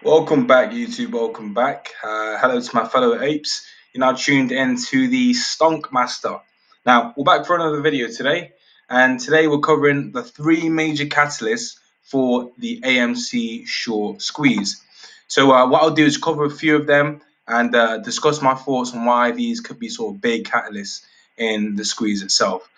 Welcome back, YouTube. Welcome back. Hello to my fellow apes. You're now tuned in to the Stonk Master. Now, we're back for another video today, and today we're covering the three major catalysts for the AMC short squeeze. So, what I'll do is cover a few of them and discuss my thoughts on why these could be sort of big catalysts in the squeeze itself.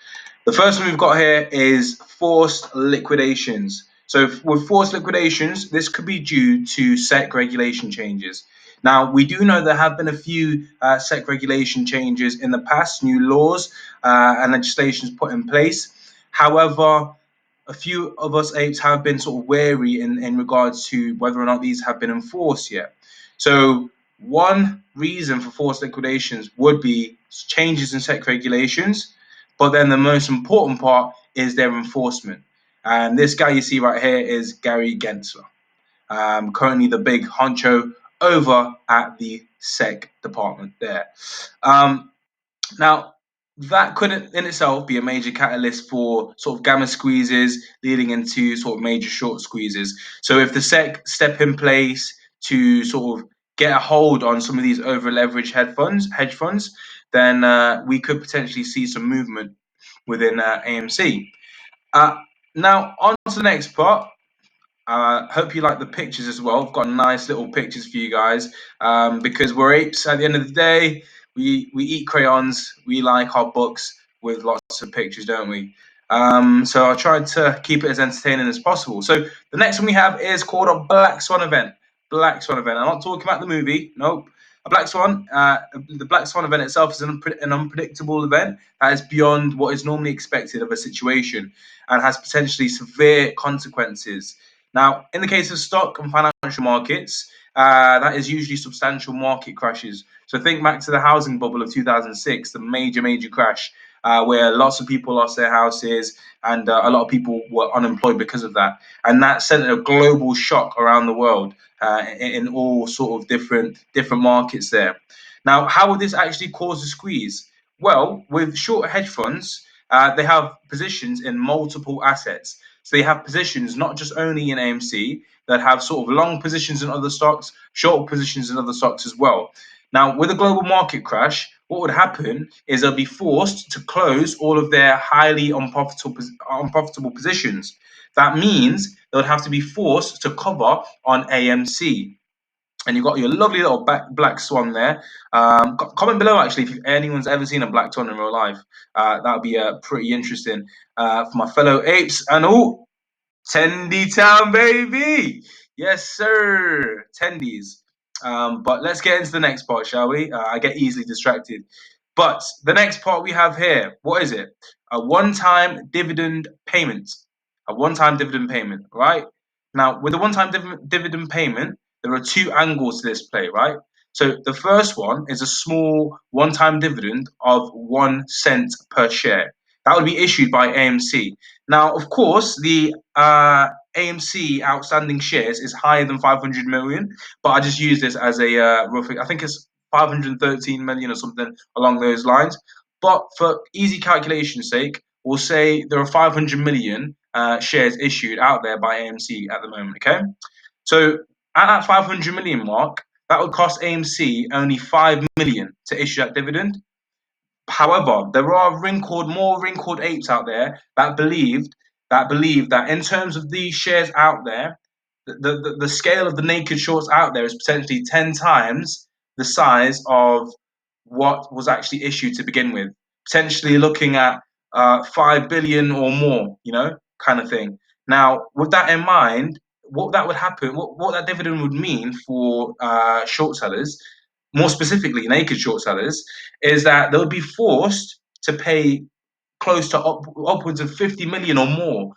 The first one we've got here is forced liquidations. So with forced liquidations, this could be due to SEC regulation changes. Now, we do know there have been a few SEC regulation changes in the past, new laws and legislations put in place. However, a few of us apes have been sort of wary in regards to whether or not these have been enforced yet. So one reason for forced liquidations would be changes in SEC regulations, but then the most important part is their enforcement. And this guy you see right here is Gary Gensler, currently the big honcho over at the SEC department there. Now, that could in itself be a major catalyst for sort of gamma squeezes leading into sort of major short squeezes. So if the SEC step in place to sort of get a hold on some of these over leveraged hedge funds, then we could potentially see some movement within AMC. Now on to the next part. Hope you like the pictures as well. I've got nice little pictures for you guys because we're apes at the end of the day. We eat crayons. We like our books with lots of pictures, don't we? So I tried to keep it as entertaining as possible. So the next one we have is called a Black Swan event. Black Swan event. I'm not talking about the movie. Nope. A Black Swan. The Black Swan event itself is an unpredictable event that is beyond what is normally expected of a situation and has potentially severe consequences. Now, in the case of stock and financial markets, that is usually substantial market crashes. So think back to the housing bubble of 2006, the major crash, where lots of people lost their houses and a lot of people were unemployed because of that. And that sent a global shock around the world in all sort of different markets there. Now, how would this actually cause a squeeze? Well, with short hedge funds, they have positions in multiple assets. So they have positions not just only in AMC, that have sort of long positions in other stocks, short positions in other stocks as well. Now, with a global market crash, what would happen is they'll be forced to close all of their highly unprofitable positions. That means they would have to be forced to cover on AMC. And you've got your lovely little black swan there. Comment below actually if anyone's ever seen a black swan in real life. That would be pretty interesting for my fellow apes. And oh, Tendy Town, baby. Yes, sir. Tendies. But let's get into the next part, shall we? I get easily distracted. But the next part we have here, what is it? A one-time dividend payment. A one-time dividend payment, right? Now, with a one-time dividend payment, there are two angles to this play, right? So the first one is a small one-time dividend of 1 cent per share. That would be issued by AMC. Now, of course, the AMC outstanding shares is higher than 500 million, but I just use this as a rough. I think it's 513 million or something along those lines. But for easy calculation's sake, we'll say there are 500 million shares issued out there by AMC at the moment. Okay, so at that 500 million mark, that would cost AMC only 5 million to issue that dividend. However, there are more wrinkled apes out there that believe that in terms of these shares out there, the scale of the naked shorts out there is potentially 10 times the size of what was actually issued to begin with. Potentially looking at 5 billion or more, kind of thing. Now, with that in mind, what that would happen, what that dividend would mean for short sellers, more specifically naked short sellers, is that they'll be forced to pay close to upwards of 50 million or more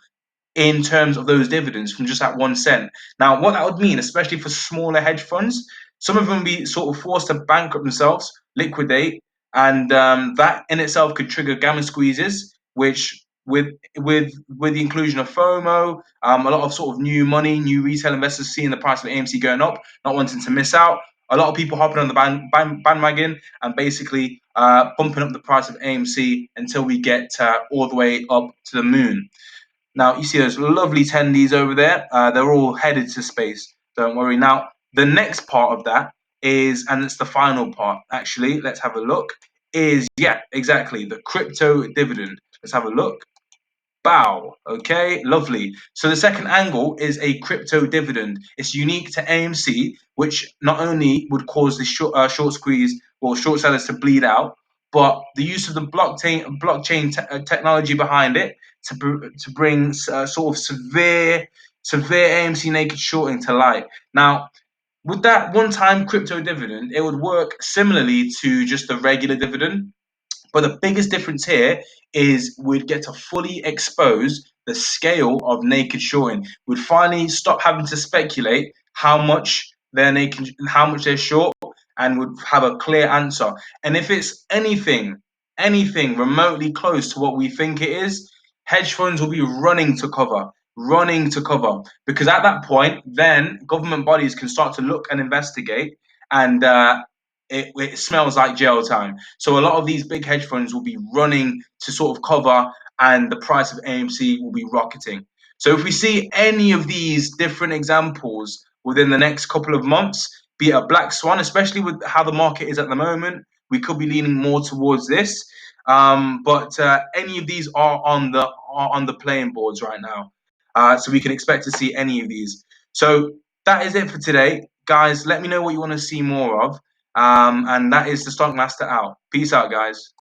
in terms of those dividends from just that 1 cent. Now, what that would mean, especially for smaller hedge funds, some of them will be sort of forced to bankrupt themselves, liquidate, and that in itself could trigger gamma squeezes, which with the inclusion of FOMO, a lot of sort of new money, new retail investors seeing the price of AMC going up, not wanting to miss out. A lot of people hopping on the bandwagon and basically bumping up the price of AMC until we get all the way up to the moon. Now, you see those lovely tendies over there. They're all headed to space. Don't worry. Now, The next part of that is, and it's the final part actually, let's have a look, is, yeah, exactly, the crypto dividend. Let's have a look. Bow. Okay, lovely. So the second angle is a crypto dividend. It's unique to AMC, which not only would cause the short squeeze or short sellers to bleed out, but the use of the blockchain technology behind it to bring sort of severe AMC naked shorting to light. Now, with that one-time crypto dividend, it would work similarly to just a regular dividend. But the biggest difference here is we'd get to fully expose the scale of naked shorting. We'd finally stop having to speculate how much they're short, and would have a clear answer. And if it's anything remotely close to what we think it is, hedge funds will be running to cover, because at that point, then government bodies can start to look and investigate, and it smells like jail time. So a lot of these big hedge funds will be running to sort of cover, and the price of AMC will be rocketing. So if we see any of these different examples within the next couple of months, be it a black swan, especially with how the market is at the moment, we could be leaning more towards this. But any of these are on the playing boards right now, so we can expect to see any of these. So that is it for today, guys. Let me know what you want to see more of. And that is the Stock Master out. Peace out, guys.